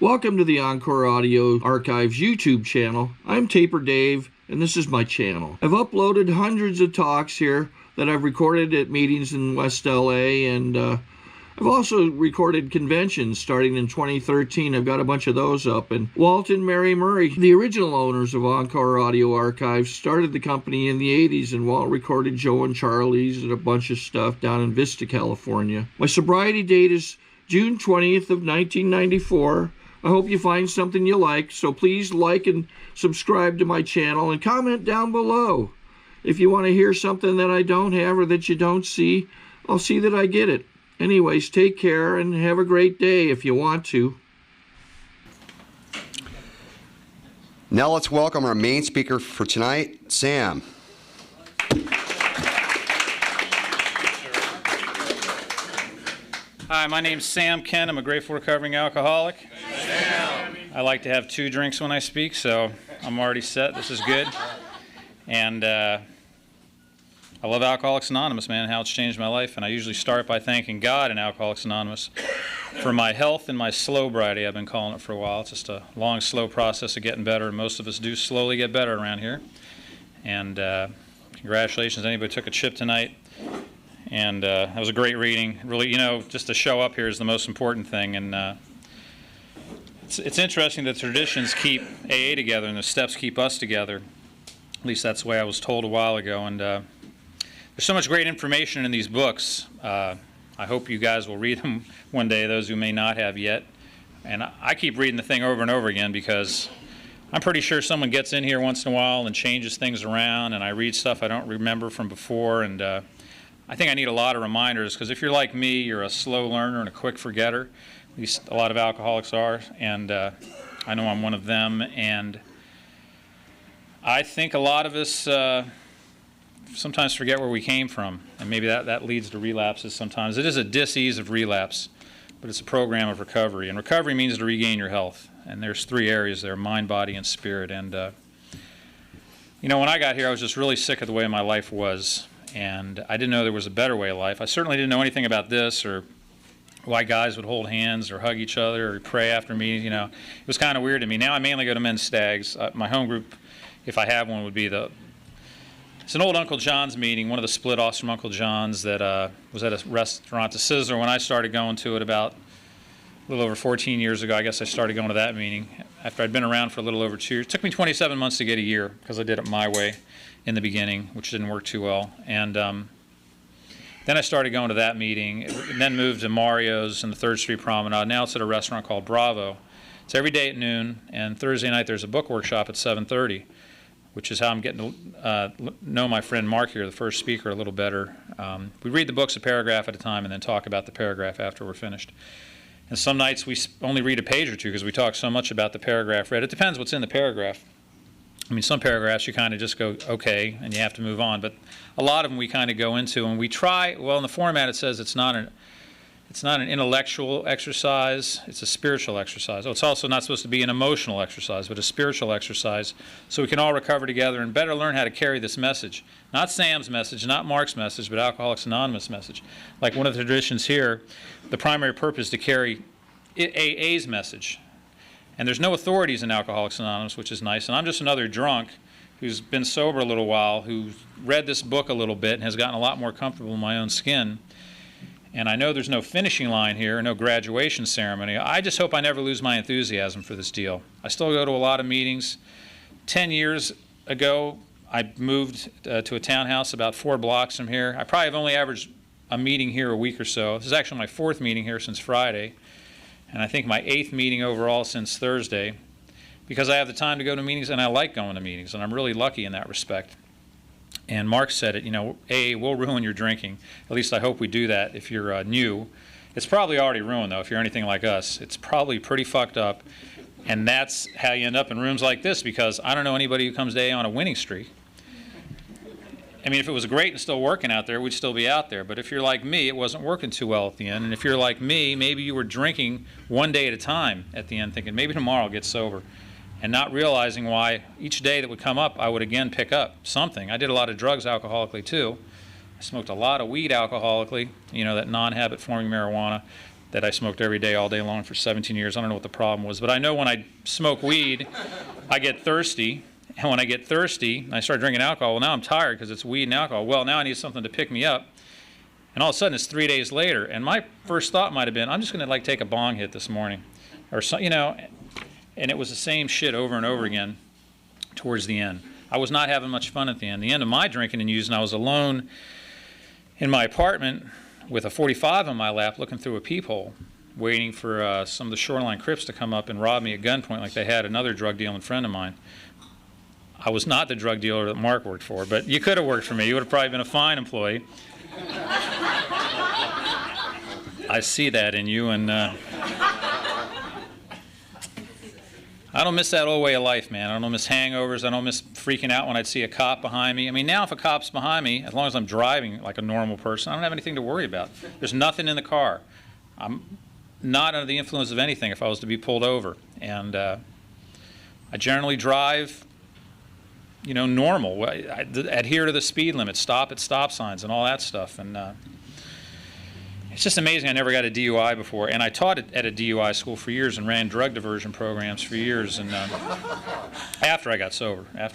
Welcome to the Encore Audio Archives YouTube channel. I'm Taper Dave, and this is my channel. I've uploaded hundreds of talks here that I've recorded at meetings in West LA, and I've also recorded conventions starting in 2013. I've got a bunch of those up. And Walt and Mary Murray, the original owners of Encore Audio Archives, started the company in the 80s, and Walt recorded Joe and Charlie's and a bunch of stuff down in Vista, California. My sobriety date is June 20th of 1994. I hope you find something you like, so please like and subscribe to my channel and comment down below. If you want to hear something that I don't have or that you don't see, I'll see that I get it. Anyways, take care and have a great day if you want to. Now let's welcome our main speaker for tonight, Sam. Hi, my name's Sam Kent. I'm a grateful recovering alcoholic. I like to have 2 drinks when I speak, so I'm already set. This is good. And I love Alcoholics Anonymous, man, how it's changed my life. And I usually start by thanking God in Alcoholics Anonymous for my health and my slowbriety, I've been calling it for a while. It's just a long, slow process of getting better, and most of us do slowly get better around here. And congratulations, anybody who took a chip tonight. And that was a great reading. Really, you know, just to show up here is the most important thing. And it's interesting that traditions keep AA together and the steps keep us together. At least that's the way I was told a while ago. And there's so much great information in these books. I hope you guys will read them one day, those who may not have yet. And I keep reading the thing over and over again because I'm pretty sure someone gets in here once in a while and changes things around, and I read stuff I don't remember from before. And I think I need a lot of reminders, because if you're like me, you're a slow learner and a quick forgetter. At least a lot of alcoholics are, and I know I'm one of them. And I think a lot of us sometimes forget where we came from, and maybe that leads to relapses sometimes. It is a dis-ease of relapse, but it's a program of recovery. And recovery means to regain your health. And there's 3 areas there: mind, body, and spirit. And you know, when I got here, I was just really sick of the way my life was. And I didn't know there was a better way of life. I certainly didn't know anything about this, or why guys would hold hands or hug each other or pray after me. You know, it was kind of weird to me. Now I mainly go to men's stags. My home group, if I have one, would be it's an old Uncle John's meeting, one of the split-offs from Uncle John's that was at a restaurant, the Sizzler, when I started going to it about a little over 14 years ago. I guess I started going to that meeting after I'd been around for a little over 2 years. It took me 27 months to get a year because I did it my way in the beginning, which didn't work too well. And then I started going to that meeting, and then moved to Mario's in the 3rd Street Promenade. Now it's at a restaurant called Bravo. It's every day at noon, and Thursday night there's a book workshop at 7:30, which is how I'm getting to know my friend Mark here, the first speaker, a little better. We read the books a paragraph at a time and then talk about the paragraph after we're finished. And some nights we only read a page or 2 because we talk so much about the paragraph read. It depends what's in the paragraph. I mean, some paragraphs you kind of just go, okay, and you have to move on. But a lot of them we kind of go into, and we try. Well, in the format it says it's not an intellectual exercise, it's a spiritual exercise. Oh, it's also not supposed to be an emotional exercise, but a spiritual exercise, so we can all recover together and better learn how to carry this message. Not Sam's message, not Mark's message, but Alcoholics Anonymous message. Like one of the traditions here, the primary purpose is to carry AA's message. And there's no authorities in Alcoholics Anonymous, which is nice. And I'm just another drunk who's been sober a little while, who's read this book a little bit and has gotten a lot more comfortable in my own skin. And I know there's no finishing line here, no graduation ceremony. I just hope I never lose my enthusiasm for this deal. I still go to a lot of meetings. 10 years ago, I moved to a townhouse about 4 blocks from here. I probably have only averaged a meeting here a week or so. This is actually my 4th meeting here since Friday, and I think my 8th meeting overall since Thursday, because I have the time to go to meetings and I like going to meetings, and I'm really lucky in that respect. And Mark said it, you know, AA will ruin your drinking. At least I hope we do that if you're new. It's probably already ruined, though, if you're anything like us. It's probably pretty fucked up, and that's how you end up in rooms like this, because I don't know anybody who comes to AA on a winning streak. I mean, if it was great and still working out there, we'd still be out there. But if you're like me, it wasn't working too well at the end. And if you're like me, maybe you were drinking one day at a time at the end, thinking maybe tomorrow I'll get sober, and not realizing why each day that would come up, I would again pick up something. I did a lot of drugs alcoholically too. I smoked a lot of weed alcoholically, you know, that non-habit forming marijuana. that I smoked every day, all day long for 17 years. I don't know what the problem was, but I know when I smoke weed, I get thirsty. And when I get thirsty, and I start drinking alcohol, well, now I'm tired because it's weed and alcohol. Well, now I need something to pick me up. And all of a sudden, it's 3 days later. And my first thought might have been, I'm just going to like take a bong hit this morning. Or so, you know, and it was the same shit over and over again towards the end. I was not having much fun at the end. The end of my drinking and using, I was alone in my apartment with a 45 on my lap looking through a peephole, waiting for some of the Shoreline Crips to come up and rob me at gunpoint like they had another drug dealing friend of mine. I was not the drug dealer that Mark worked for, but you could have worked for me. You would have probably been a fine employee. I see that in you, and I don't miss that old way of life, man. I don't miss hangovers. I don't miss freaking out when I'd see a cop behind me. I mean, now if a cop's behind me, as long as I'm driving like a normal person, I don't have anything to worry about. There's nothing in the car. I'm not under the influence of anything if I was to be pulled over. And I generally drive, you know, normal. I adhere to the speed limit, stop at stop signs and all that stuff. And it's just amazing I never got a DUI before. And I taught at a DUI school for years and ran drug diversion programs for years. And after I got sober. Yeah,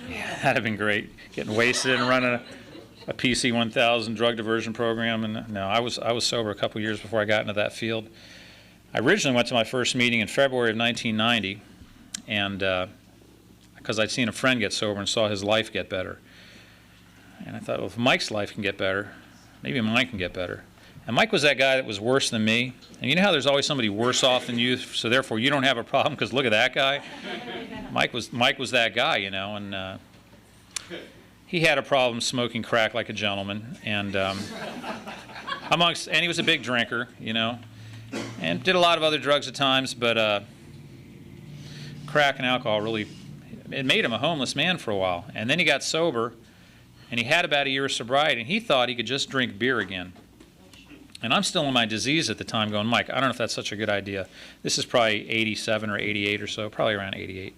that'd have been great. Getting wasted and running a PC 1000 drug diversion program. And no, I was sober a couple years before I got into that field. I originally went to my first meeting in February of 1990, and because I'd seen a friend get sober and saw his life get better. And I thought, well, if Mike's life can get better, maybe mine can get better. And Mike was that guy that was worse than me. And you know how there's always somebody worse off than you, so therefore you don't have a problem because look at that guy? Mike was that guy, you know, and he had a problem smoking crack like a gentleman. And and he was a big drinker, you know, and did a lot of other drugs at times, but crack and alcohol really, it made him a homeless man for a while. And then he got sober, and he had about a year of sobriety, and he thought he could just drink beer again. And I'm still in my disease at the time going, Mike, I don't know if that's such a good idea. This is probably 87 or 88 or so, probably around 88.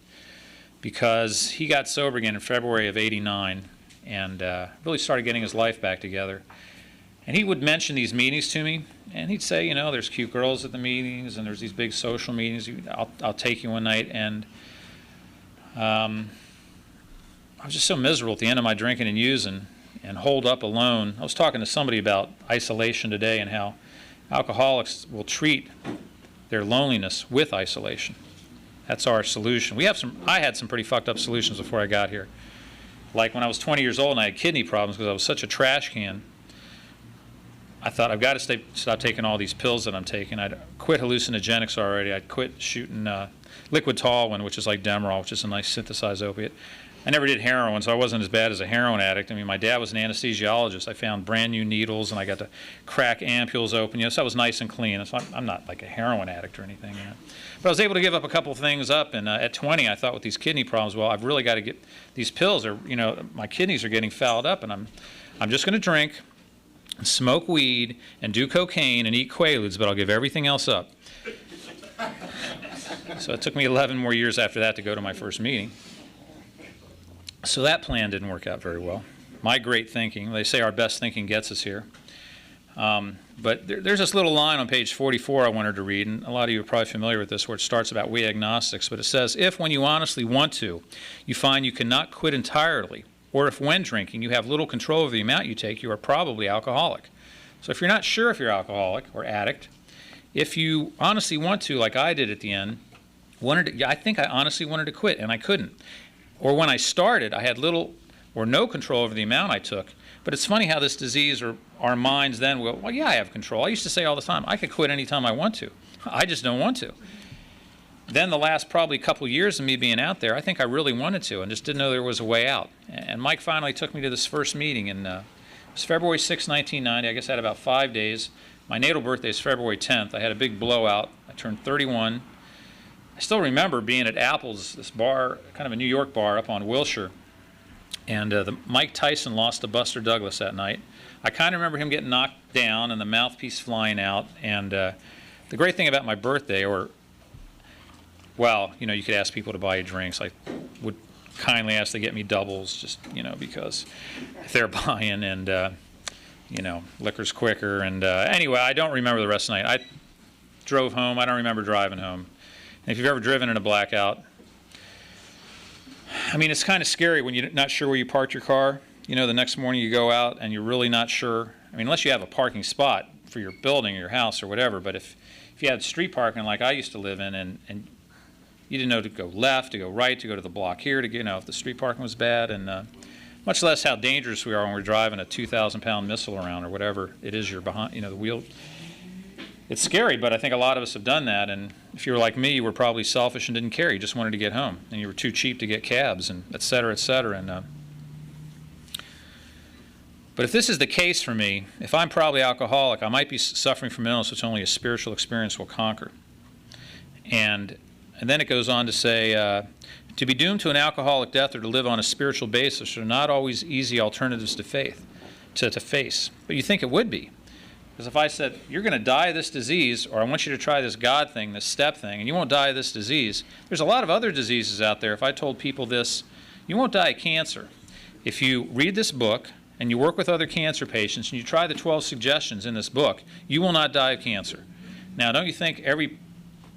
Because he got sober again in February of 89 and really started getting his life back together. And he would mention these meetings to me, and he'd say, you know, there's cute girls at the meetings, and there's these big social meetings. I'll take you one night. And I was just so miserable at the end of my drinking and using and holed up alone. I was talking to somebody about isolation today and how alcoholics will treat their loneliness with isolation. That's our solution. I had some pretty fucked up solutions before I got here. Like when I was 20 years old and I had kidney problems because I was such a trash can, I thought I've got to stop taking all these pills that I'm taking. I'd quit hallucinogenics already. I'd quit shooting liquid Tolwyn, which is like Demerol, which is a nice synthesized opiate. I never did heroin, so I wasn't as bad as a heroin addict. I mean, my dad was an anesthesiologist. I found brand new needles, and I got to crack ampules open. You know, so I was nice and clean. So I'm not like a heroin addict or anything. You know. But I was able to give up a couple things up. And at 20, I thought with these kidney problems, well, I've really got to get these pills. Or you know, my kidneys are getting fouled up, and I'm just going to drink, and smoke weed, and do cocaine, and eat Quaaludes, but I'll give everything else up. So it took me 11 more years after that to go to my first meeting. So that plan didn't work out very well. My great thinking, they say our best thinking gets us here. But there's this little line on page 44 I wanted to read, and a lot of you are probably familiar with this, where it starts about we agnostics, but it says, if when you honestly want to, you find you cannot quit entirely, or if when drinking you have little control over the amount you take, you are probably alcoholic. So if you're not sure if you're alcoholic or addict, if you honestly want to, like I did at the end, I think I honestly wanted to quit, and I couldn't. Or when I started, I had little or no control over the amount I took. But it's funny how this disease, or our minds then will, well, yeah, I have control. I used to say all the time, I could quit anytime I want to. I just don't want to. Then the last probably couple years of me being out there, I think I really wanted to and just didn't know there was a way out. And Mike finally took me to this first meeting, and it was February 6, 1990. I guess I had about 5 days. My natal birthday is February 10th. I had a big blowout. I turned 31. I still remember being at Apple's, this bar, kind of a New York bar up on Wilshire, and Mike Tyson lost to Buster Douglas that night. I kind of remember him getting knocked down and the mouthpiece flying out, and the great thing about my birthday, well, you know, you could ask people to buy you drinks. I would kindly ask to get me doubles, just, you know, because if they're buying, and you know, liquor's quicker. And anyway, I don't remember the rest of the night. I drove home. I don't remember driving home. And if you've ever driven in a blackout, I mean, it's kind of scary when you're not sure where you parked your car. You know, the next morning you go out and you're really not sure. I mean, unless you have a parking spot for your building or your house or whatever. But if you had street parking like I used to live in, and you didn't know to go left, to go right, to go to the block here, to you know, if the street parking was bad, and much less how dangerous we are when we're driving a 2,000-pound missile around or whatever it is you're behind, you know, the wheel. It's scary, but I think a lot of us have done that. And if you were like me, you were probably selfish and didn't care. You just wanted to get home, and you were too cheap to get cabs, and et cetera, et cetera. And but if this is the case for me, if I'm probably alcoholic, I might be suffering from illness which only a spiritual experience will conquer. And then it goes on to say, to be doomed to an alcoholic death or to live on a spiritual basis are not always easy alternatives to faith, to face. But you think it would be. Because if I said, you're going to die of this disease, or I want you to try this God thing, this step thing, and you won't die of this disease, there's a lot of other diseases out there. If I told people this, you won't die of cancer. If you read this book, and you work with other cancer patients, and you try the 12 suggestions in this book, you will not die of cancer. Now, don't you think every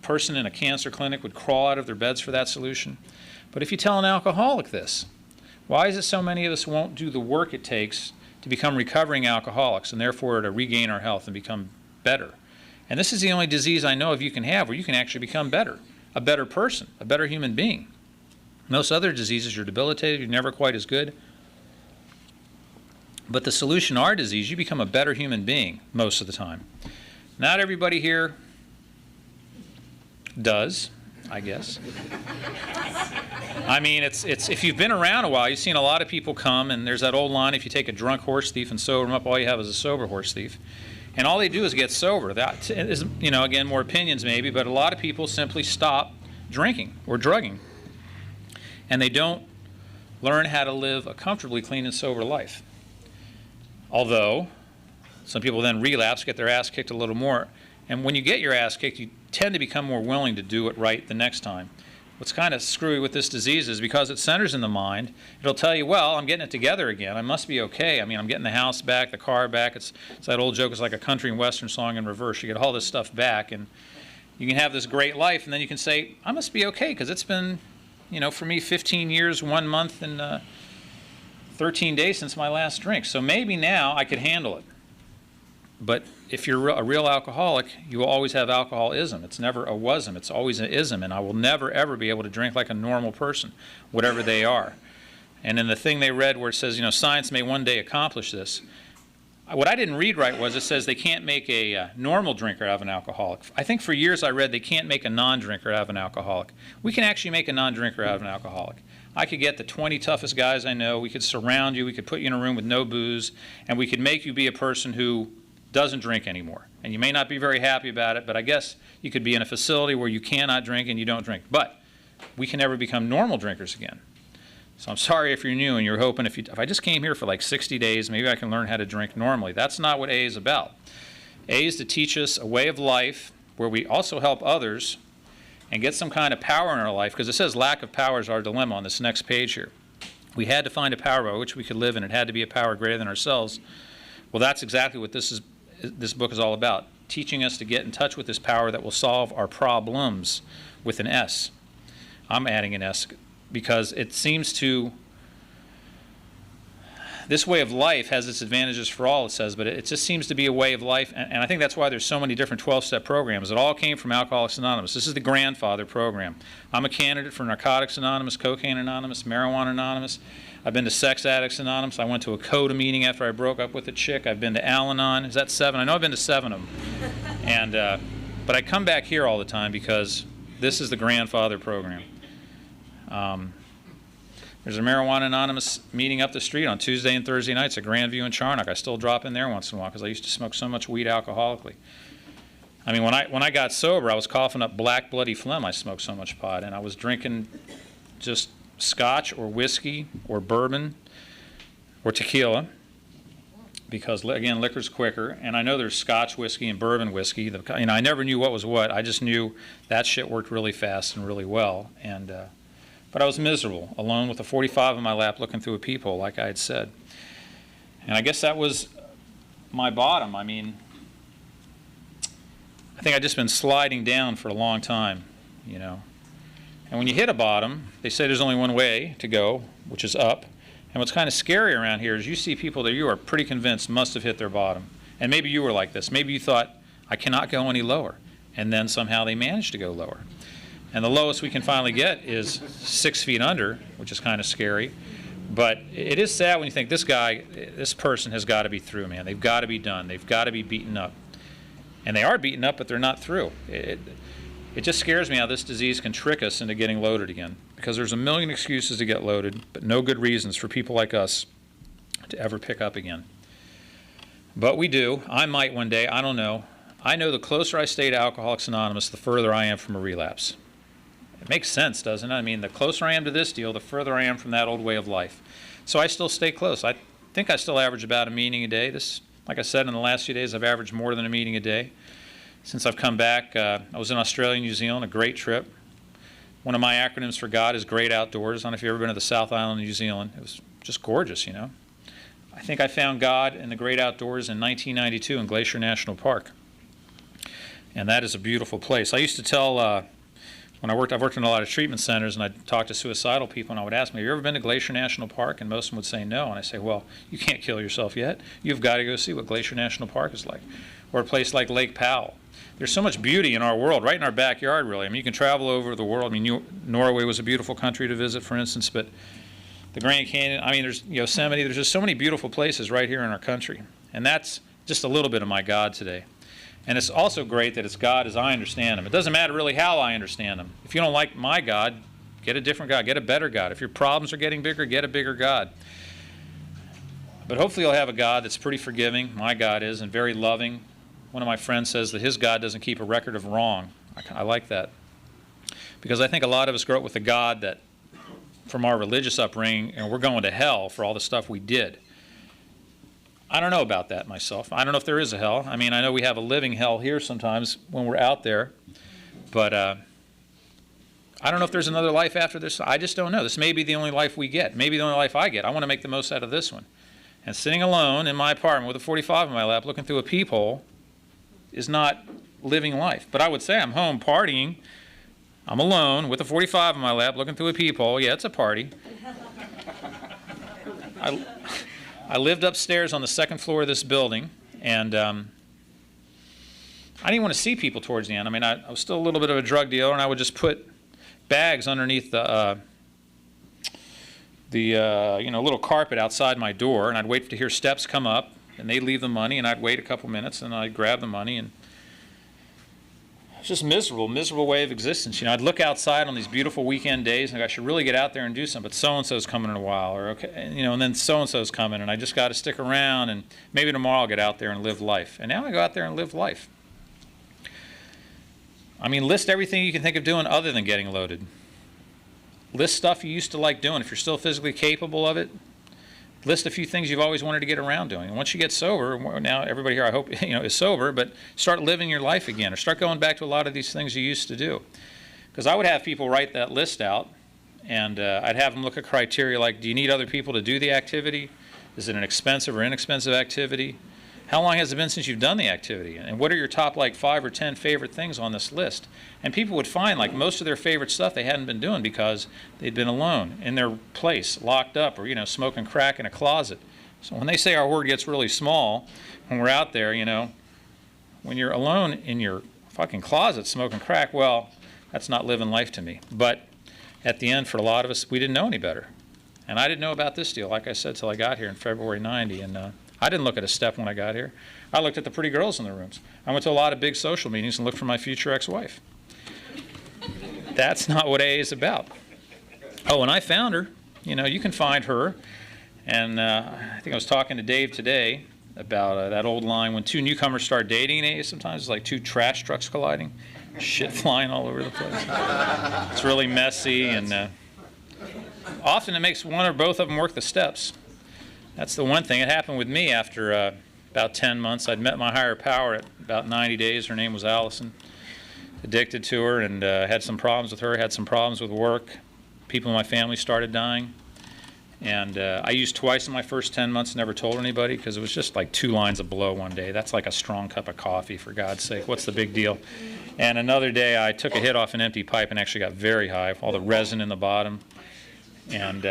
person in a cancer clinic would crawl out of their beds for that solution? But if you tell an alcoholic this, why is it so many of us won't do the work it takes to become recovering alcoholics, and therefore to regain our health and become better? And this is the only disease I know of you can have where you can actually become better, a better person, a better human being. Most other diseases, you're debilitated, you're never quite as good. But the solution to our disease, you become a better human being most of the time. Not everybody here does, I guess. I mean, it's if you've been around a while, you've seen a lot of people come, and there's that old line, if you take a drunk horse thief and sober him up, all you have is a sober horse thief. And all they do is get sober. That is, you know, again, more opinions maybe, but a lot of people simply stop drinking or drugging. And they don't learn how to live a comfortably clean and sober life. Although, some people then relapse, get their ass kicked a little more. And when you get your ass kicked, you tend to become more willing to do it right the next time. What's kind of screwy with this disease is because it centers in the mind, it'll tell you, well, I'm getting it together again. I must be okay. I mean, I'm getting the house back, the car back. It's that old joke, it's like a country and western song in reverse. You get all this stuff back, and you can have this great life, and then you can say, I must be okay, because it's been, you know, for me, 15 years, 1 month, and 13 days since my last drink. So maybe now I could handle it. But if you're a real alcoholic, you will always have alcoholism. It's never a wasm. It's always an ism. And I will never, ever be able to drink like a normal person, whatever they are. And in the thing they read where it says, you know, science may one day accomplish this, what I didn't read right was it says they can't make a normal drinker out of an alcoholic. I think for years I read they can't make a non-drinker out of an alcoholic. We can actually make a non-drinker out of an alcoholic. I could get the 20 toughest guys I know. We could surround you. We could put you in a room with no booze, and we could make you be a person who doesn't drink anymore. And you may not be very happy about it, but I guess you could be in a facility where you cannot drink and you don't drink. But we can never become normal drinkers again. So I'm sorry if you're new and you're hoping if I just came here for like 60 days, maybe I can learn how to drink normally. That's not what A is about. A is to teach us a way of life where we also help others and get some kind of power in our life, because it says lack of power is our dilemma on this next page here. We had to find a power by which we could live, and it had to be a power greater than ourselves. Well, that's exactly what this book is all about, teaching us to get in touch with this power that will solve our problems with an S. I'm adding an S because it seems to, this way of life has its advantages for all, it says, but it just seems to be a way of life, and I think that's why there's so many different 12-step programs. It all came from Alcoholics Anonymous. This is the grandfather program. I'm a candidate for Narcotics Anonymous, Cocaine Anonymous, Marijuana Anonymous. I've been to Sex Addicts Anonymous. I went to a CODA meeting after I broke up with a chick. I've been to Al-Anon. Is that 7? I know I've been to 7 of them. And, but I come back here all the time because this is the grandfather program. There's a Marijuana Anonymous meeting up the street on Tuesday and Thursday nights at Grandview and Charnock. I still drop in there once in a while because I used to smoke so much weed alcoholically. I mean, when I got sober, I was coughing up black bloody phlegm. I smoked so much pot, and I was drinking just scotch or whiskey or bourbon or tequila because, again, liquor's quicker. And I know there's scotch whiskey and bourbon whiskey. You know, I never knew what was what. I just knew that shit worked really fast and really well. And but I was miserable, alone with a 45 in my lap looking through a peephole, like I had said. And I guess that was my bottom, I mean, I think I've just been sliding down for a long time, you know. And when you hit a bottom, they say there's only one way to go, which is up. And what's kind of scary around here is you see people that you are pretty convinced must have hit their bottom. And maybe you were like this. Maybe you thought, I cannot go any lower. And then somehow they managed to go lower. And the lowest we can finally get is 6 feet under, which is kind of scary. But it is sad when you think this person has got to be through, man. They've got to be done. They've got to be beaten up. And they are beaten up, but they're not through. It just scares me how this disease can trick us into getting loaded again. Because there's a million excuses to get loaded, but no good reasons for people like us to ever pick up again. But we do. I might one day. I don't know. I know the closer I stay to Alcoholics Anonymous, the further I am from a relapse. It makes sense, doesn't it? I mean, the closer I am to this deal, the further I am from that old way of life. So I still stay close. I think I still average about a meeting a day. Like I said, in the last few days, I've averaged more than a meeting a day. Since I've come back, I was in Australia and New Zealand, a great trip. One of my acronyms for God is Great Outdoors. I don't know if you've ever been to the South Island of New Zealand. It was just gorgeous, you know. I think I found God in the great outdoors in 1992 in Glacier National Park. And that is a beautiful place. I used to tell, when I've worked in a lot of treatment centers, and I'd talk to suicidal people, and I would ask them, have you ever been to Glacier National Park? And most of them would say no. And I say, well, you can't kill yourself yet. You've got to go see what Glacier National Park is like. Or a place like Lake Powell. There's so much beauty in our world, right in our backyard, really. I mean, you can travel over the world. I mean, Norway was a beautiful country to visit, for instance, but the Grand Canyon, I mean, there's Yosemite, there's just so many beautiful places right here in our country. And that's just a little bit of my God today. And it's also great that it's God as I understand Him. It doesn't matter really how I understand Him. If you don't like my God, get a different God, get a better God. If your problems are getting bigger, get a bigger God. But hopefully you'll have a God that's pretty forgiving, my God is, and very loving. One of my friends says that his God doesn't keep a record of wrong. I like that. Because I think a lot of us grow up with a God that, from our religious upbringing, and we're going to hell for all the stuff we did. I don't know about that myself. I don't know if there is a hell. I mean, I know we have a living hell here sometimes when we're out there. But I don't know if there's another life after this. I just don't know. This may be the only life we get. Maybe the only life I get. I want to make the most out of this one. And sitting alone in my apartment with a 45 in my lap looking through a peephole is not living life. But I would say I'm home partying. I'm alone with a 45 in my lap looking through a peephole. Yeah, it's a party. I lived upstairs on the second floor of this building, and I didn't want to see people towards the end. I mean, I was still a little bit of a drug dealer, and I would just put bags underneath the little carpet outside my door, and I'd wait to hear steps come up, and they'd leave the money, and I'd wait a couple minutes, and I'd grab the money, and it's just miserable way of existence. You know, I'd look outside on these beautiful weekend days, and I should really get out there and do something, but so-and-so's coming in a while, or okay, you know, and then so-and-so's coming, and I just got to stick around, and maybe tomorrow I'll get out there and live life. And now I go out there and live life. I mean, list everything you can think of doing other than getting loaded. List stuff you used to like doing if you're still physically capable of it. List a few things you've always wanted to get around doing. And once you get sober, now everybody here I hope is sober, but start living your life again, or start going back to a lot of these things you used to do. Because I would have people write that list out, and I'd have them look at criteria like, do you need other people to do the activity? Is it an expensive or inexpensive activity? How long has it been since you've done the activity? And what are your top like 5 or 10 favorite things on this list? And people would find like most of their favorite stuff they hadn't been doing because they'd been alone in their place, locked up, or smoking crack in a closet. So when they say our word gets really small, when we're out there, when you're alone in your fucking closet smoking crack, well, that's not living life to me. But at the end, for a lot of us, we didn't know any better. And I didn't know about this deal, like I said, till I got here in February '90, and I didn't look at a step when I got here. I looked at the pretty girls in the rooms. I went to a lot of big social meetings and looked for my future ex-wife. That's not what AA is about. Oh, and I found her. You can find her. And I think I was talking to Dave today about that old line, when two newcomers start dating in AA, sometimes it's like two trash trucks colliding, shit flying all over the place. It's really messy, and often it makes one or both of them work the steps. That's the one thing. It happened with me after about 10 months. I'd met my higher power at about 90 days. Her name was Allison. Addicted to her, and had some problems with her, had some problems with work. People in my family started dying. And I used twice in my first 10 months, never told anybody, because it was just like 2 lines of blow one day. That's like a strong cup of coffee, for God's sake. What's the big deal? And another day I took a hit off an empty pipe and actually got very high, all the resin in the bottom. And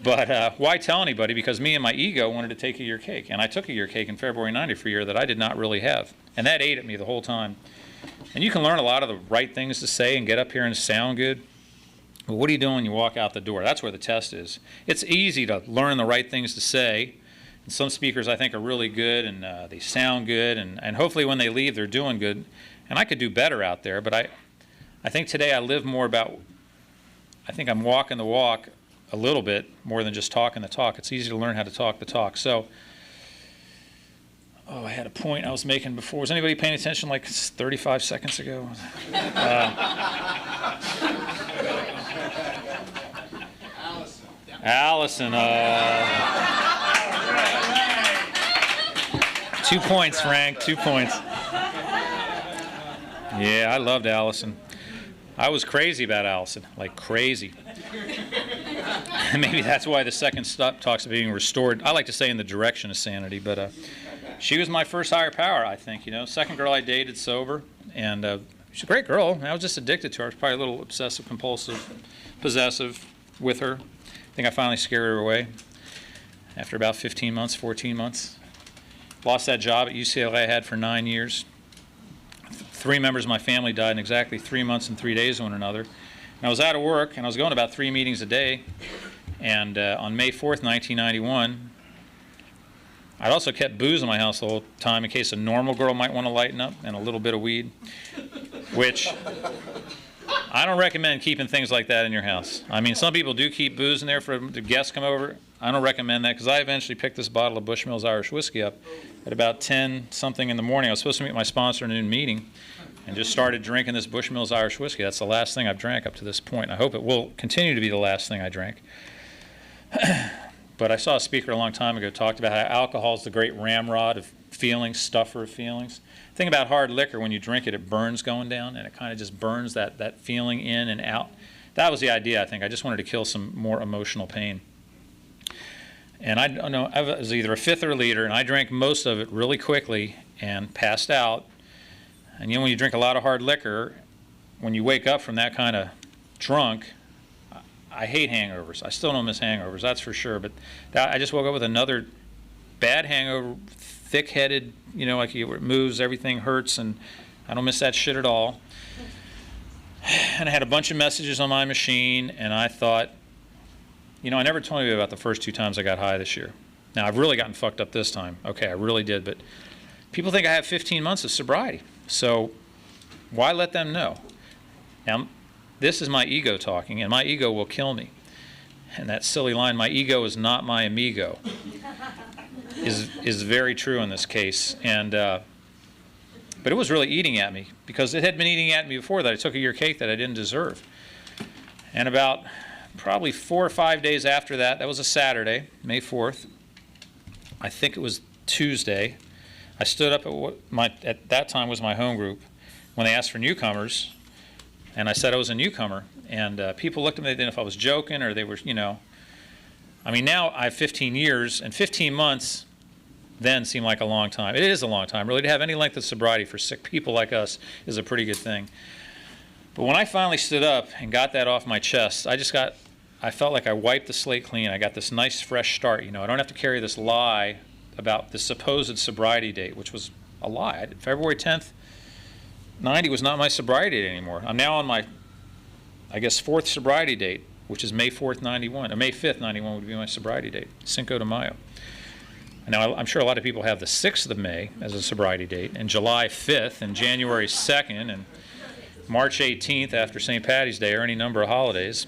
but why tell anybody? Because me and my ego wanted to take a year cake. And I took a year cake in February 90 for a year that I did not really have. And that ate at me the whole time. And you can learn a lot of the right things to say and get up here and sound good. But what do you do when you walk out the door? That's where the test is. It's easy to learn the right things to say. And some speakers, I think, are really good, and they sound good. And hopefully when they leave, they're doing good. And I could do better out there. But I think today I live more about, I think I'm walking the walk a little bit more than just talking the talk. It's easy to learn how to talk the talk. So, I had a point I was making before. Was anybody paying attention like 35 seconds ago? Allison. 2 points, Frank. 2 points. Yeah, I loved Allison. I was crazy about Allison, like crazy. Maybe that's why the second stop talks about being restored. I like to say in the direction of sanity, but she was my first higher power, I think. Second girl I dated sober, and she's a great girl. I was just addicted to her. I was probably a little obsessive, compulsive, possessive with her. I think I finally scared her away after about 15 months, 14 months. Lost that job at UCLA I had for 9 years. 3 members of my family died in exactly 3 months and 3 days of one another. And I was out of work, and I was going to about 3 meetings a day. And on May 4th, 1991, I'd also kept booze in my house the whole time in case a normal girl might want to lighten up, and a little bit of weed, which I don't recommend keeping things like that in your house. I mean, some people do keep booze in there for the guests come over. I don't recommend that, because I eventually picked this bottle of Bushmills Irish whiskey up at about 10-something in the morning. I was supposed to meet my sponsor in a meeting and just started drinking this Bushmills Irish whiskey. That's the last thing I've drank up to this point. I hope it will continue to be the last thing I drank. But I saw a speaker a long time ago talked about how alcohol is the great ramrod of feelings, stuffer of feelings. The thing about hard liquor, when you drink it, it burns going down, and it kind of just burns that feeling in and out. That was the idea, I think. I just wanted to kill some more emotional pain. And I don't know, I was either a fifth or a liter, and I drank most of it really quickly and passed out. And when you drink a lot of hard liquor, when you wake up from that kind of drunk, I hate hangovers. I still don't miss hangovers, that's for sure. But I just woke up with another bad hangover, thick-headed, like it moves, everything hurts, and I don't miss that shit at all. And I had a bunch of messages on my machine, and I thought, I never told you about the first 2 times I got high this year. Now, I've really gotten fucked up this time. Okay, I really did, but people think I have 15 months of sobriety. So why let them know? Now, this is my ego talking, and my ego will kill me. And that silly line, my ego is not my amigo, is very true in this case. And but it was really eating at me, because it had been eating at me before that I took a year cake that I didn't deserve. And about probably 4 or 5 days after that, that was a Saturday, May 4th. I think it was Tuesday. I stood up at what at that time was my home group when they asked for newcomers, and I said I was a newcomer. And people looked at me, they didn't know if I was joking or they were, I mean, now I have 15 years, and 15 months then seemed like a long time. It is a long time, really. To have any length of sobriety for sick people like us is a pretty good thing. But when I finally stood up and got that off my chest, I felt like I wiped the slate clean. I got this nice fresh start. I don't have to carry this lie about the supposed sobriety date, which was a lie. February 10th, 90 was not my sobriety date anymore. I'm now on my, I guess, 4th sobriety date, which is May 4th, 91. May 5th, 91 would be my sobriety date, Cinco de Mayo. Now, I'm sure a lot of people have the 6th of May as a sobriety date, and July 5th, and January 2nd, and March 18th after St. Patty's Day, or any number of holidays.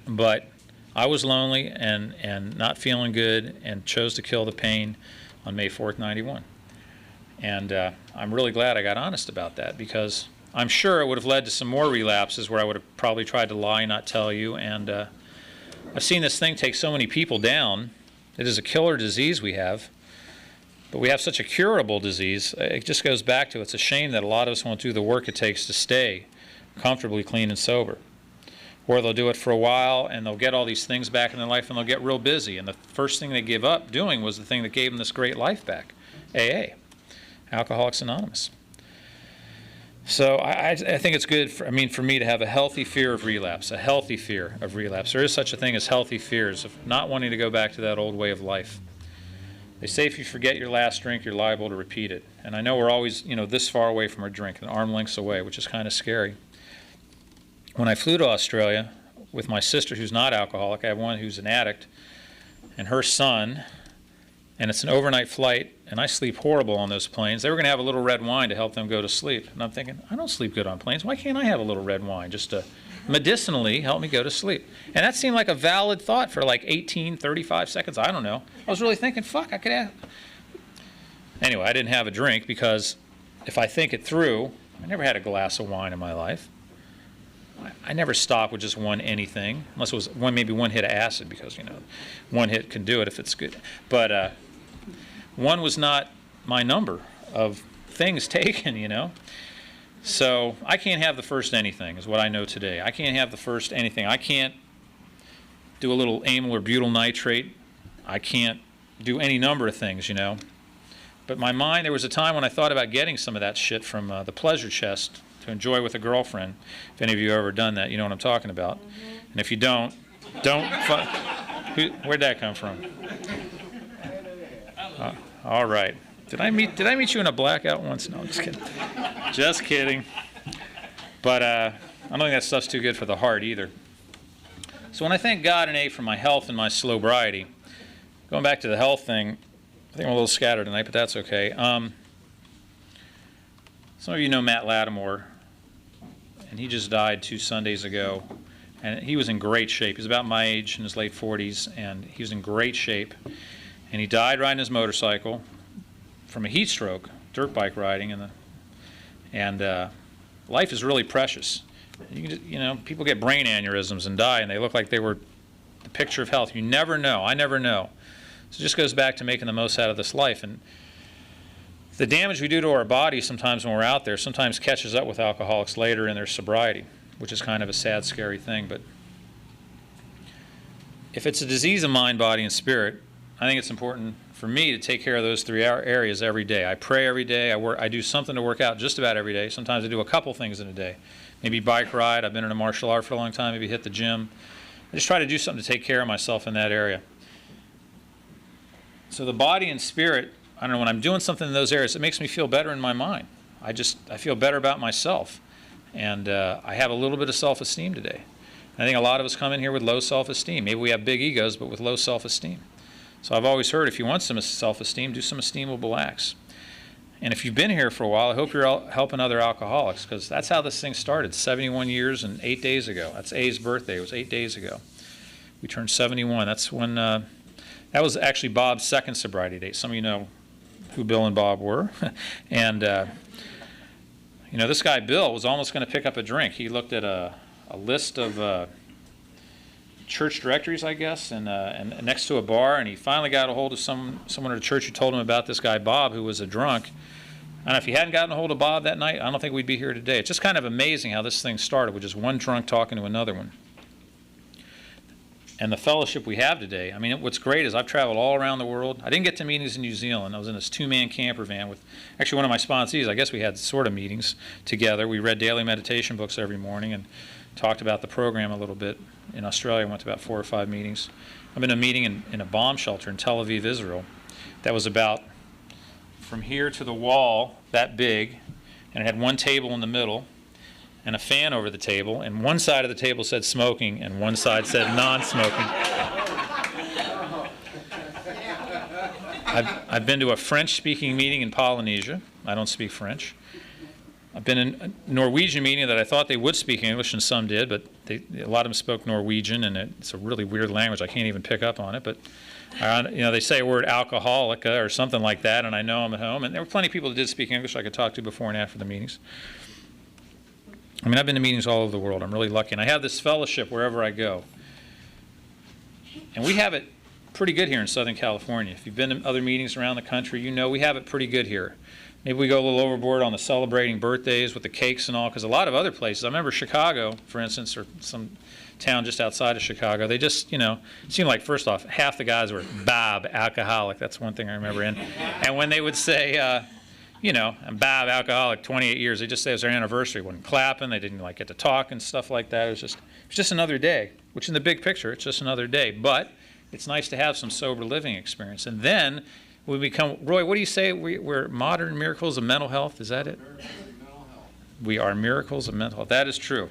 But I was lonely and not feeling good, and chose to kill the pain on May 4th, 91. And I'm really glad I got honest about that, because I'm sure it would have led to some more relapses where I would have probably tried to lie, not tell you. And I've seen this thing take so many people down. It is a killer disease we have, but we have such a curable disease. It just goes back to, it's a shame that a lot of us won't do the work it takes to stay comfortably clean and sober. Or they'll do it for a while and they'll get all these things back in their life and they'll get real busy. And the first thing they give up doing was the thing that gave them this great life back, AA, Alcoholics Anonymous. So I think it's good for me to have a healthy fear of relapse, a healthy fear of relapse. There is such a thing as healthy fears of not wanting to go back to that old way of life. They say if you forget your last drink, you're liable to repeat it. And I know we're always, this far away from our drink, an arm lengths away, which is kind of scary. When I flew to Australia with my sister who's not alcoholic, I have one who's an addict, and her son, and it's an overnight flight, and I sleep horrible on those planes. They were going to have a little red wine to help them go to sleep. And I'm thinking, I don't sleep good on planes. Why can't I have a little red wine just to medicinally help me go to sleep? And that seemed like a valid thought for like 18, 35 seconds. I don't know. I was really thinking, fuck, I could have. Anyway, I didn't have a drink because if I think it through, I never had a glass of wine in my life. I never stopped with just one anything, unless it was maybe one hit of acid, because one hit can do it if it's good. But one was not my number of things taken, So I can't have the first anything, is what I know today. I can't have the first anything. I can't do a little amyl or butyl nitrate. I can't do any number of things, But my mind, there was a time when I thought about getting some of that shit from the pleasure chest to enjoy with a girlfriend. If any of you have ever done that, you know what I'm talking about. And if you don't, where'd that come from? All right. Did I meet you in a blackout once? No, I'm just kidding. Just kidding. But I don't think that stuff's too good for the heart either. So when I thank God and A for my health and my slowbriety, going back to the health thing, I think I'm a little scattered tonight, but that's okay. Some of you know Matt Lattimore, and he just died 2 Sundays ago. And he was in great shape. He was about my age, in his late 40s, and he was in great shape. And he died riding his motorcycle from a heat stroke, dirt bike riding, and life is really precious. People get brain aneurysms and die, and they look like they were the picture of health. You never know. I never know. So it just goes back to making the most out of this life. And the damage we do to our bodies sometimes when we're out there sometimes catches up with alcoholics later in their sobriety, which is kind of a sad, scary thing. But if it's a disease of mind, body, and spirit, I think it's important for me to take care of those 3 areas every day. I pray every day. I do something to work out just about every day. Sometimes I do a couple things in a day. Maybe bike ride. I've been in a martial art for a long time. Maybe hit the gym. I just try to do something to take care of myself in that area. So the body and spirit, I don't know, when I'm doing something in those areas, it makes me feel better in my mind. I feel better about myself. And I have a little bit of self-esteem today. I think a lot of us come in here with low self-esteem. Maybe we have big egos, but with low self-esteem. So I've always heard if you want some self-esteem, do some esteemable acts. And if you've been here for a while, I hope you're helping other alcoholics, because that's how this thing started, 71 years and 8 days ago. That's A's birthday. It was 8 days ago. We turned 71. That's when, that was actually Bob's second sobriety date. Some of you know who Bill and Bob were. And, this guy Bill was almost going to pick up a drink. He looked at a list of church directories, I guess, and next to a bar, and he finally got a hold of someone at a church who told him about this guy Bob, who was a drunk. And if he hadn't gotten a hold of Bob that night, I don't think we'd be here today. It's just kind of amazing how this thing started with just one drunk talking to another one. And the fellowship we have today, I mean, what's great is I've traveled all around the world. I didn't get to meetings in New Zealand. I was in this 2-man camper van with actually one of my sponsees. I guess we had sort of meetings together. We read daily meditation books every morning and talked about the program a little bit. In Australia, I went to about 4 or 5 meetings. I've been in a meeting in a bomb shelter in Tel Aviv, Israel. That was about from here to the wall, that big, and it had one table in the middle and a fan over the table, and one side of the table said smoking and one side said non-smoking. I've been to a French-speaking meeting in Polynesia. I don't speak French. I've been in a Norwegian meeting that I thought they would speak English, and some did, but a lot of them spoke Norwegian, and it's a really weird language. I can't even pick up on it, but they say a word alcoholica or something like that, and I know I'm at home. And there were plenty of people that did speak English I could talk to before and after the meetings. I mean, I've been to meetings all over the world. I'm really lucky, and I have this fellowship wherever I go. And we have it pretty good here in Southern California. If you've been to other meetings around the country, you know we have it pretty good here. Maybe we go a little overboard on the celebrating birthdays with the cakes and all, because a lot of other places, I remember Chicago, for instance, or some town just outside of Chicago, they just, it seemed like, first off, half the guys were Bob, alcoholic. That's one thing I remember. And when they would say, I'm Bob, alcoholic, 28 years, they just say it was their anniversary. Wasn't clapping, they didn't get to talk and stuff like that. It was just another day, which in the big picture, it's just another day. But it's nice to have some sober living experience. And then we become, Roy, what do you say? We're modern miracles of mental health. Is that it? We are miracles of mental health. That is true.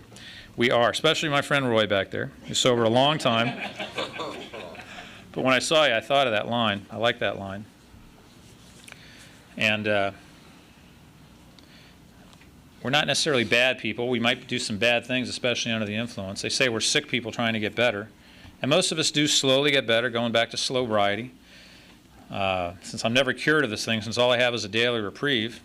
We are, especially my friend Roy back there, who's sober a long time. But when I saw you, I thought of that line. I like that line. And we're not necessarily bad people. We might do some bad things, especially under the influence. They say we're sick people trying to get better. And most of us do slowly get better, going back to Slowbriety. Since I'm never cured of this thing, since all I have is a daily reprieve.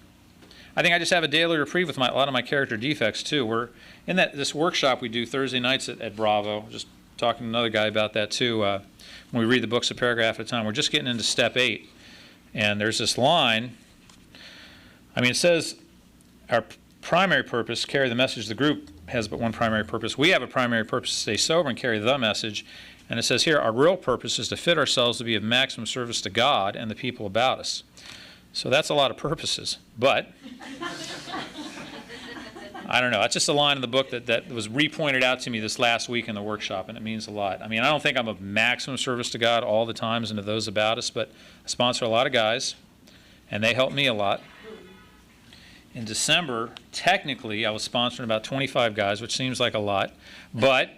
I think I just have a daily reprieve with a lot of my character defects, too. We're in this workshop we do Thursday nights at Bravo, just talking to another guy about that, too, when we read the books a paragraph at a time. We're just getting into step 8. And there's this line. It says, our primary purpose, carry the message. The group has but one primary purpose. We have a primary purpose to stay sober and carry the message. And it says here, our real purpose is to fit ourselves to be of maximum service to God and the people about us. So that's a lot of purposes. But I don't know. That's just a line in the book that was repointed out to me this last week in the workshop, and it means a lot. I don't think I'm of maximum service to God all the times and to those about us, but I sponsor a lot of guys, and they help me a lot. In December, technically, I was sponsoring about 25 guys, which seems like a lot, but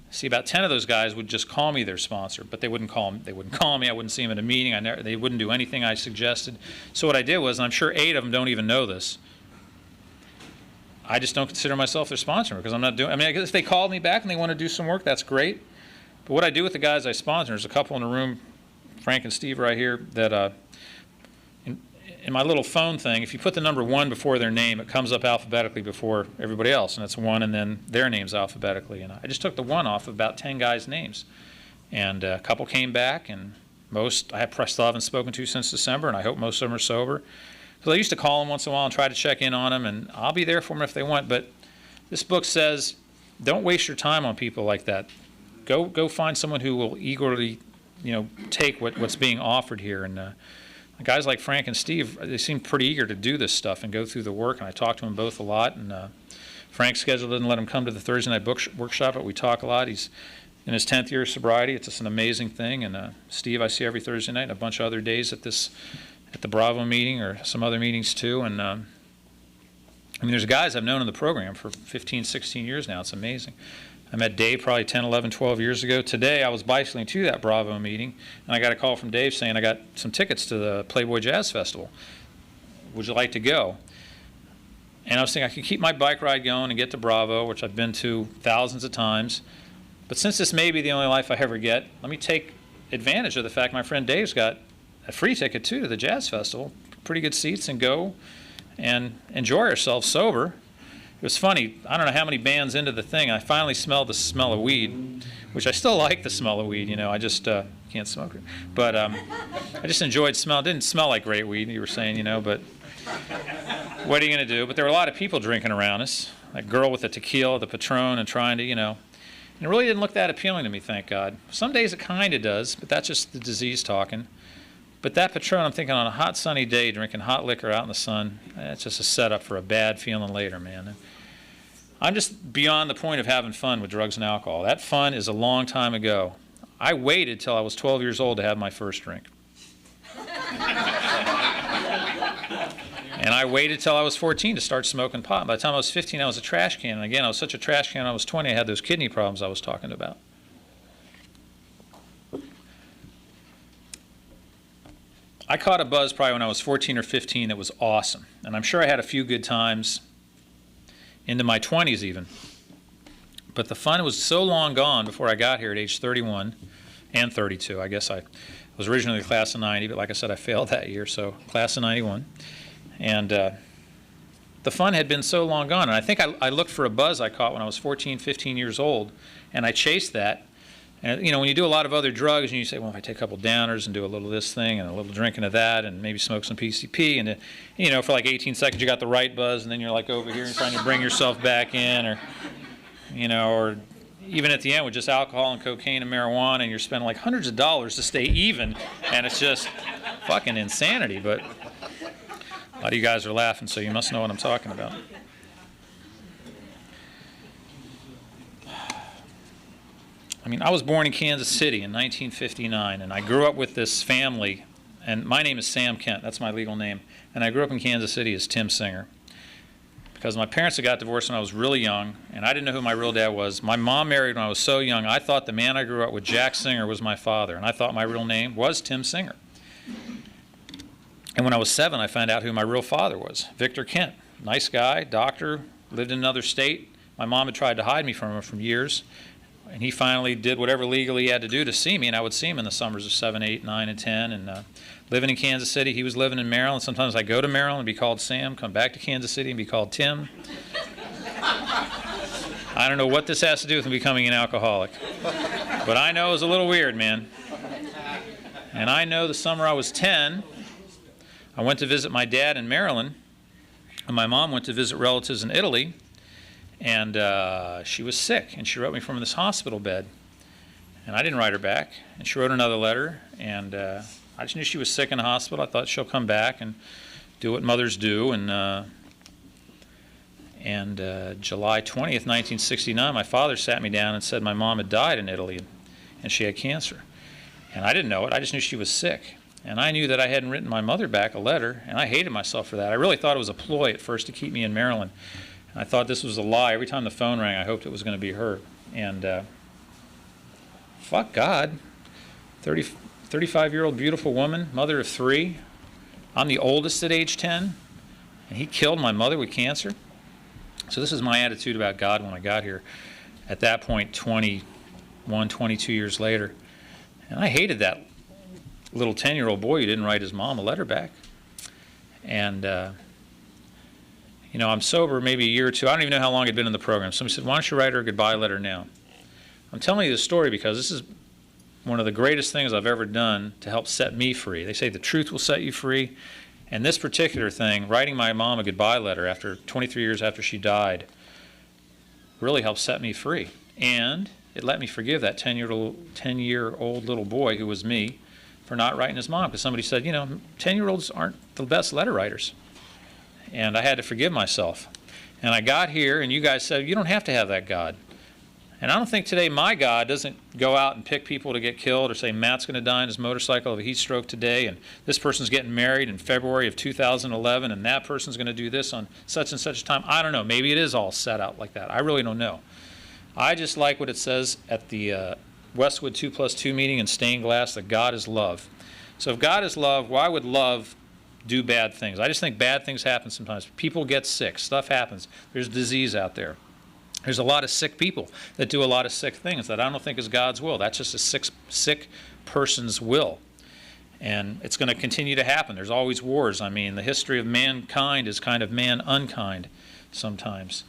see, about 10 of those guys would just call me their sponsor, but they wouldn't call me. I wouldn't see them at a meeting. They wouldn't do anything I suggested. So what I did was, and I'm sure 8 of them don't even know this, I just don't consider myself their sponsor because I'm not doing. I guess if they called me back and they want to do some work, that's great. But what I do with the guys I sponsor, there's a couple in the room, Frank and Steve right here, that in my little phone thing, if you put the number 1 before their name, it comes up alphabetically before everybody else, and it's 1 and then their names alphabetically. And I just took the 1 off of about 10 guys' names. And a couple came back, and most I still haven't spoken to since December, and I hope most of them are sober. Because I used to call them once in a while and try to check in on them, and I'll be there for them if they want. But this book says, don't waste your time on people like that. Go find someone who will eagerly, take what's being offered here. And guys like Frank and Steve, they seem pretty eager to do this stuff and go through the work. And I talk to them both a lot. And Frank's schedule didn't let him come to the Thursday night workshop, but we talk a lot. He's in his 10th year of sobriety. It's just an amazing thing. And Steve, I see every Thursday night and a bunch of other days at the Bravo meeting or some other meetings too. And there's guys I've known in the program for 15, 16 years now. It's amazing. I met Dave probably 10, 11, 12 years ago. Today I was bicycling to that Bravo meeting, and I got a call from Dave saying, I got some tickets to the Playboy Jazz Festival. Would you like to go? And I was thinking I could keep my bike ride going and get to Bravo, which I've been to thousands of times. But since this may be the only life I ever get, let me take advantage of the fact my friend Dave's got a free ticket, too, to the Jazz Festival. Pretty good seats, and go and enjoy ourselves sober. It was funny. I don't know how many bands into the thing. I finally smelled the smell of weed, which I still like the smell of weed. I just can't smoke it. But I just enjoyed smell. It didn't smell like great weed, you were saying, but what are you going to do? But there were a lot of people drinking around us. That girl with the tequila, the Patron, and trying to, and it really didn't look that appealing to me, thank God. Some days it kind of does, but that's just the disease talking. But that Patron, I'm thinking on a hot sunny day, drinking hot liquor out in the sun, it's just a setup for a bad feeling later, man. And I'm just beyond the point of having fun with drugs and alcohol. That fun is a long time ago. I waited till I was 12 years old to have my first drink. And I waited till I was 14 to start smoking pot. By the time I was 15, I was a trash can. And again, I was such a trash can when I was 20, I had those kidney problems I was talking about. I caught a buzz probably when I was 14 or 15 that was awesome. And I'm sure I had a few good times into my 20s even. But the fun was so long gone before I got here at age 31 and 32. I guess I was originally the class of 90, but like I said, I failed that year, so class of 91. And the fun had been so long gone. And I think I looked for a buzz I caught when I was 14, 15 years old, and I chased that. And, you know, when you do a lot of other drugs and you say, well, if I take a couple downers and do a little of this thing and a little drinking of that and maybe smoke some PCP, and, you know, for like 18 seconds you got the right buzz, and then you're like over here and trying to bring yourself back in, or, you know, or even at the end with just alcohol and cocaine and marijuana, and you're spending like hundreds of dollars to stay even, and it's just fucking insanity. But a lot of you guys are laughing, so you must know what I'm talking about. I mean, I was born in Kansas City in 1959, and I grew up with this family, and my name is Sam Kent, that's my legal name, and I grew up in Kansas City as Tim Singer. Because my parents had got divorced when I was really young, and I didn't know who my real dad was. My mom married when I was so young, I thought the man I grew up with, Jack Singer, was my father, and I thought my real name was Tim Singer. And when I was 7, I found out who my real father was, Victor Kent. Nice guy, doctor, lived in another state. My mom had tried to hide me from him for years. And he finally did whatever legally he had to do to see me, and I would see him in the summers of 7, 8, 9, and 10. And living in Kansas City, he was living in Maryland. Sometimes I go to Maryland and be called Sam, come back to Kansas City and be called Tim. I don't know what this has to do with him becoming an alcoholic, but I know it was a little weird, man. And I know the summer I was 10, I went to visit my dad in Maryland, and my mom went to visit relatives in Italy. And she was sick, and she wrote me from this hospital bed. And I didn't write her back. And she wrote another letter, and I just knew she was sick in the hospital. I thought she'll come back and do what mothers do. And July 20th, 1969, my father sat me down and said my mom had died in Italy, and she had cancer. And I didn't know it. I just knew she was sick. And I knew that I hadn't written my mother back a letter, and I hated myself for that. I really thought it was a ploy at first to keep me in Maryland. I thought this was a lie. Every time the phone rang, I hoped it was going to be her. And fuck God. 35-year-old beautiful woman, mother of 3. I'm the oldest at age 10, and he killed my mother with cancer. So this is my attitude about God when I got here. At that point, 21, 22 years later. And I hated that little 10-year-old boy who didn't write his mom a letter back. And you know, I'm sober maybe a year or two. I don't even know how long I'd been in the program. Somebody said, why don't you write her a goodbye letter now? I'm telling you this story because this is one of the greatest things I've ever done to help set me free. They say the truth will set you free. And this particular thing, writing my mom a goodbye letter after 23 years after she died, really helped set me free. And it let me forgive that 10-year-old little boy who was me for not writing his mom. Because somebody said, you know, 10-year-olds aren't the best letter writers. And I had to forgive myself. And I got here, and you guys said, you don't have to have that God. And I don't think today my God doesn't go out and pick people to get killed or say Matt's going to die on his motorcycle of a heat stroke today, and this person's getting married in February of 2011, and that person's going to do this on such and such a time. I don't know. Maybe it is all set out like that. I really don't know. I just like what it says at the Westwood 2+2 meeting in stained glass, that God is love. So if God is love, why would love do bad things? I just think bad things happen sometimes. People get sick. Stuff happens. There's disease out there. There's a lot of sick people that do a lot of sick things that I don't think is God's will. That's just a sick person's will. And it's going to continue to happen. There's always wars. I mean, the history of mankind is kind of man unkind sometimes.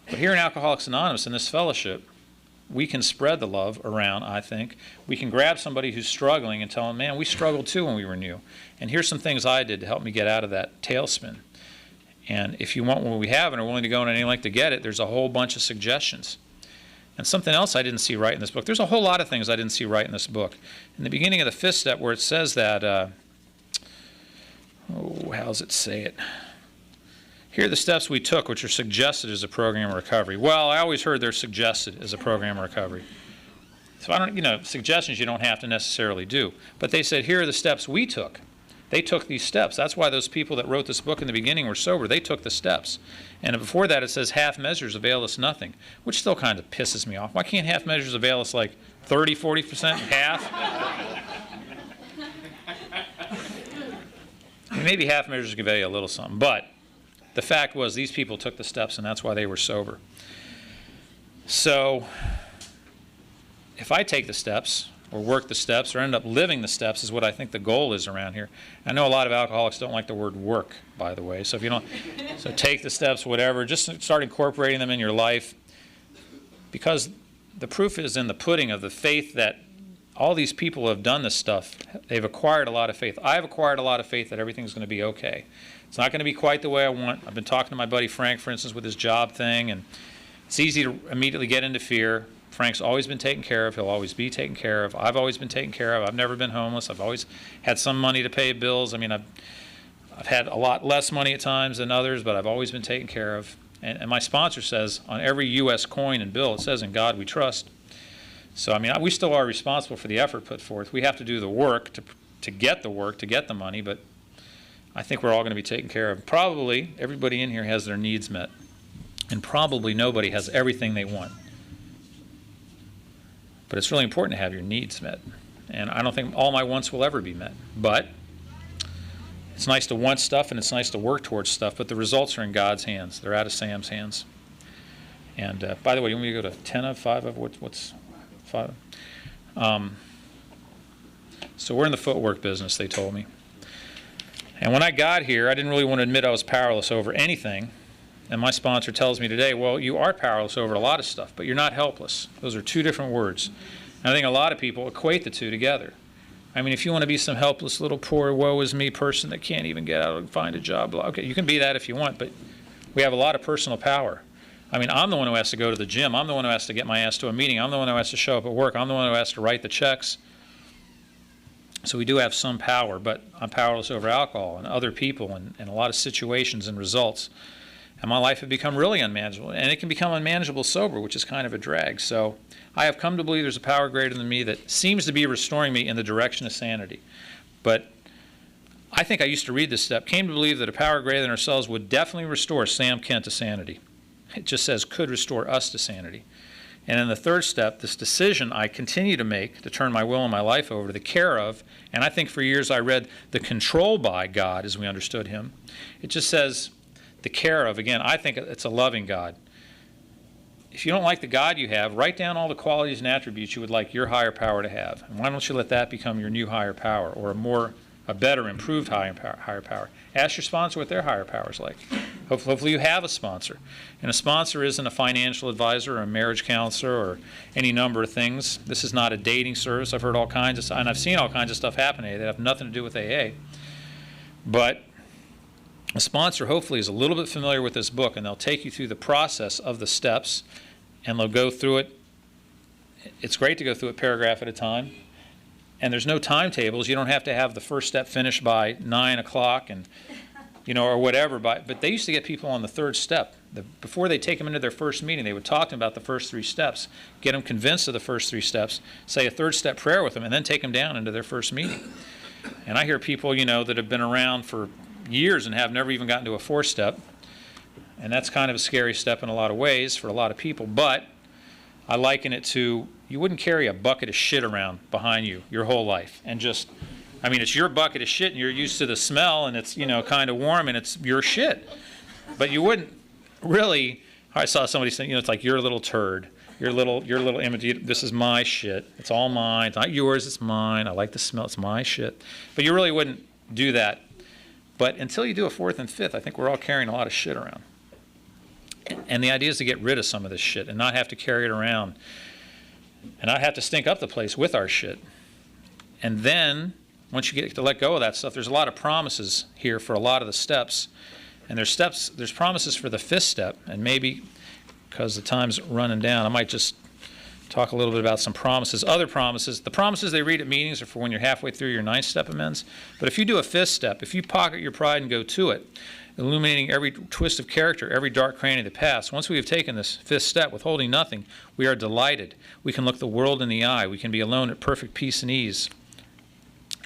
But here in Alcoholics Anonymous, in this fellowship, we can spread the love around, I think. We can grab somebody who's struggling and tell them, man, we struggled too when we were new. And here's some things I did to help me get out of that tailspin. And if you want what we have and are willing to go on any length to get it, there's a whole bunch of suggestions. And something else I didn't see right in this book. There's a whole lot of things I didn't see right in this book. In the beginning of the 5th step where it says that, how does it say it? Here are the steps we took, which are suggested as a program of recovery. Well, I always heard they're suggested as a program of recovery. So I don't, you know, suggestions you don't have to necessarily do. But they said, here are the steps we took. They took these steps. That's why those people that wrote this book in the beginning were sober. They took the steps. And before that it says half measures avail us nothing, which still kind of pisses me off. Why can't half measures avail us like 30, 40%, half? Maybe half measures can avail you a little something. But the fact was these people took the steps, and that's why they were sober. So if I take the steps, or work the steps, or end up living the steps is what I think the goal is around here. I know a lot of alcoholics don't like the word work, by the way. So if you don't, so take the steps, whatever, just start incorporating them in your life. Because the proof is in the pudding of the faith that all these people who have done this stuff, they've acquired a lot of faith. I've acquired a lot of faith that everything's going to be okay. It's not going to be quite the way I want. I've been talking to my buddy Frank, for instance, with his job thing, and it's easy to immediately get into fear. Frank's always been taken care of. He'll always be taken care of. I've always been taken care of. I've never been homeless. I've always had some money to pay bills. I mean, I've had a lot less money at times than others, but I've always been taken care of. And my sponsor says on every U.S. coin and bill, it says, "In God we trust." So, I mean, we still are responsible for the effort put forth. We have to do the work to get the work, to get the money, but I think we're all going to be taken care of. Probably everybody in here has their needs met, and probably nobody has everything they want. But it's really important to have your needs met. And I don't think all my wants will ever be met. But it's nice to want stuff and it's nice to work towards stuff, but the results are in God's hands. They're out of Sam's hands. And by the way, you want me to go to 10 of 5 of what's 5? So we're in the footwork business, they told me. And when I got here, I didn't really want to admit I was powerless over anything. And my sponsor tells me today, well, you are powerless over a lot of stuff, but you're not helpless. Those are two different words. And I think a lot of people equate the two together. I mean, if you want to be some helpless little poor woe is me person that can't even get out and find a job, okay, you can be that if you want, but we have a lot of personal power. I mean, I'm the one who has to go to the gym. I'm the one who has to get my ass to a meeting. I'm the one who has to show up at work. I'm the one who has to write the checks. So we do have some power, but I'm powerless over alcohol and other people and a lot of situations and results. And my life had become really unmanageable. And it can become unmanageable sober, which is kind of a drag. So I have come to believe there's a power greater than me that seems to be restoring me in the direction of sanity. But I think I used to read this step, came to believe that a power greater than ourselves would definitely restore Sam Kent to sanity. It just says could restore us to sanity. And in the third step, this decision I continue to make to turn my will and my life over to the care of, and I think for years I read the control by God as we understood him. It just says the care of. Again, I think it's a loving God. If you don't like the God you have, write down all the qualities and attributes you would like your higher power to have. And why don't you let that become your new higher power, or a better, improved higher power. Ask your sponsor what their higher power is like. Hopefully you have a sponsor. And a sponsor isn't a financial advisor or a marriage counselor or any number of things. This is not a dating service. I've heard all kinds of stuff, and I've seen all kinds of stuff happen that have nothing to do with AA. But a sponsor hopefully is a little bit familiar with this book, and they'll take you through the process of the steps, and they'll go through it. It's great to go through it paragraph at a time. And there's no timetables. You don't have to have the first step finished by 9 o'clock and, or whatever. But they used to get people on the third step. Before they take them into their first meeting, they would talk to them about the first 3 steps, get them convinced of the first 3 steps, say a third step prayer with them, and then take them down into their first meeting. And I hear people, that have been around for years and have never even gotten to a 4th step. And that's kind of a scary step in a lot of ways for a lot of people. But I liken it to, you wouldn't carry a bucket of shit around behind you your whole life and just, it's your bucket of shit and you're used to the smell and it's, kind of warm and it's your shit. But you wouldn't really, I saw somebody saying, it's like your little turd, your little image, this is my shit. It's all mine. It's not yours, it's mine. I like the smell, it's my shit. But you really wouldn't do that. But until you do a 4th and 5th, I think we're all carrying a lot of shit around. And the idea is to get rid of some of this shit and not have to carry it around and not have to stink up the place with our shit. And then, once you get to let go of that stuff, there's a lot of promises here for a lot of the steps. And there's promises for the 5th step. And maybe, because the time's running down, I might just talk a little bit about some promises. Other promises, the promises they read at meetings are for when you're halfway through your 9th step amends. But if you do a 5th step, if you pocket your pride and go to it, illuminating every twist of character, every dark cranny of the past. Once we have taken this 5th step, withholding nothing, we are delighted. We can look the world in the eye. We can be alone at perfect peace and ease.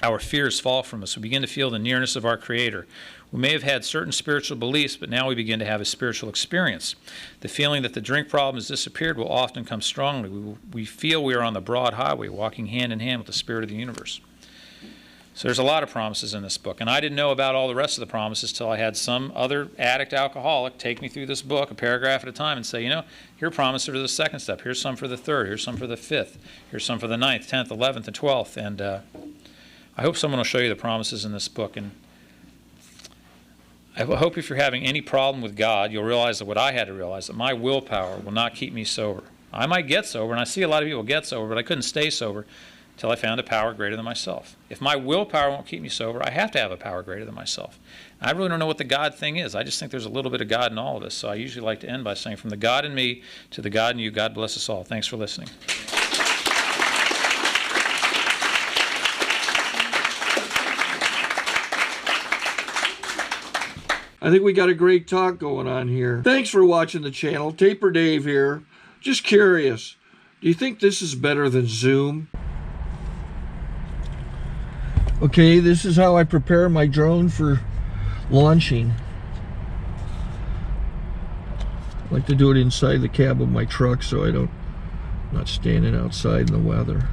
Our fears fall from us. We begin to feel the nearness of our Creator. We may have had certain spiritual beliefs, but now we begin to have a spiritual experience. The feeling that the drink problem has disappeared will often come strongly. We feel we are on the broad highway, walking hand in hand with the Spirit of the universe. So there's a lot of promises in this book, and I didn't know about all the rest of the promises till I had some other addict alcoholic take me through this book, a paragraph at a time, and say, here are promises for the 2nd step, here's some for the 3rd, here's some for the 5th, here's some for the 9th, 10th, 11th, and 12th, and I hope someone will show you the promises in this book. And I hope if you're having any problem with God, you'll realize that what I had to realize, that my willpower will not keep me sober. I might get sober, and I see a lot of people get sober, but I couldn't stay sober until I found a power greater than myself. If my willpower won't keep me sober, I have to have a power greater than myself. And I really don't know what the God thing is. I just think there's a little bit of God in all of us. So I usually like to end by saying, from the God in me to the God in you, God bless us all. Thanks for listening. I think we got a great talk going on here. Thanks for watching the channel. Taper Dave here. Just curious, do you think this is better than Zoom? Okay, this is how I prepare my drone for launching. I like to do it inside the cab of my truck so I'm not standing outside in the weather.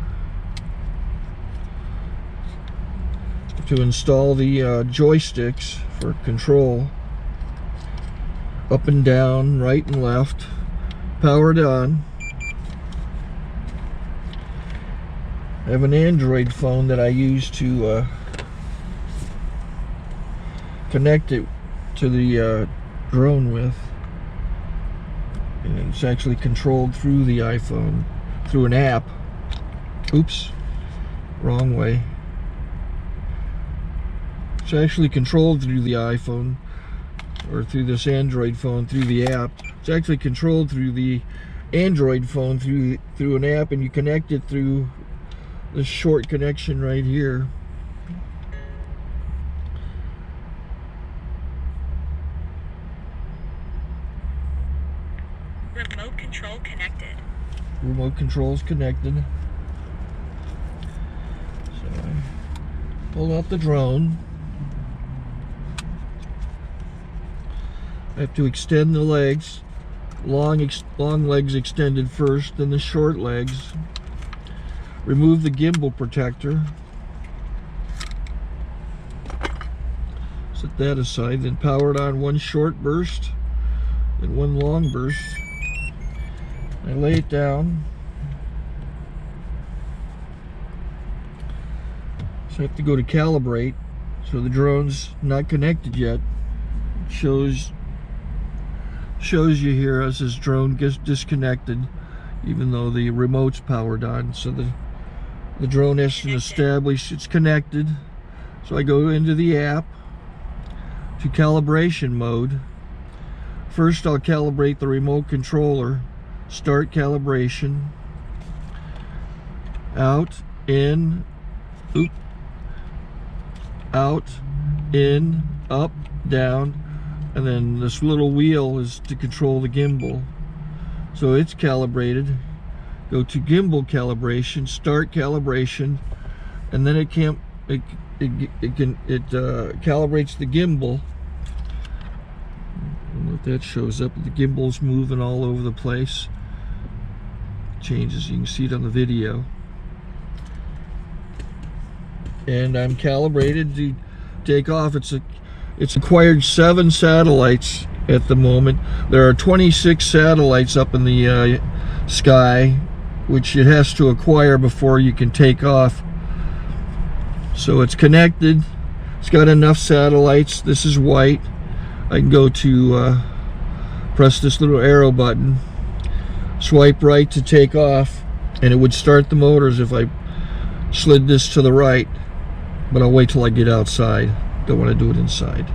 To install the joysticks for control, up and down, right and left, powered on. I have an Android phone that I use to connect it to the drone with, and it's actually controlled through the iPhone, through an app. Oops, wrong way. It's actually controlled through the iPhone, or through this Android phone, through the app. It's actually controlled through the Android phone, through an app, and you connect it through this short connection right here. Remote control connected. Remote control's connected. So I pull out the drone. I have to extend the legs. Long legs extended first, then the short legs. Remove the gimbal protector. Set that aside, then power it on one short burst and one long burst. I lay it down. So I have to go to calibrate. So the drone's not connected yet. It shows you here as this drone gets disconnected, even though the remote's powered on. So the drone has to establish it's connected. So I go into the app to calibration mode. First I'll calibrate the remote controller. Start calibration. Out, in, oop, out, in, up, down. And then this little wheel is to control the gimbal. So it's calibrated. Go to gimbal calibration, start calibration, and then it calibrates the gimbal. I don't know if that shows up. The gimbal's moving all over the place. Changes, you can see it on the video. And I'm calibrated to take off. It's acquired 7 satellites at the moment. There are 26 satellites up in the sky, which it has to acquire before you can take off. So it's connected. It's got enough satellites. This is white. I can go to press this little arrow button, swipe right to take off, and it would start the motors if I slid this to the right. But I'll wait till I get outside. Don't want to do it inside.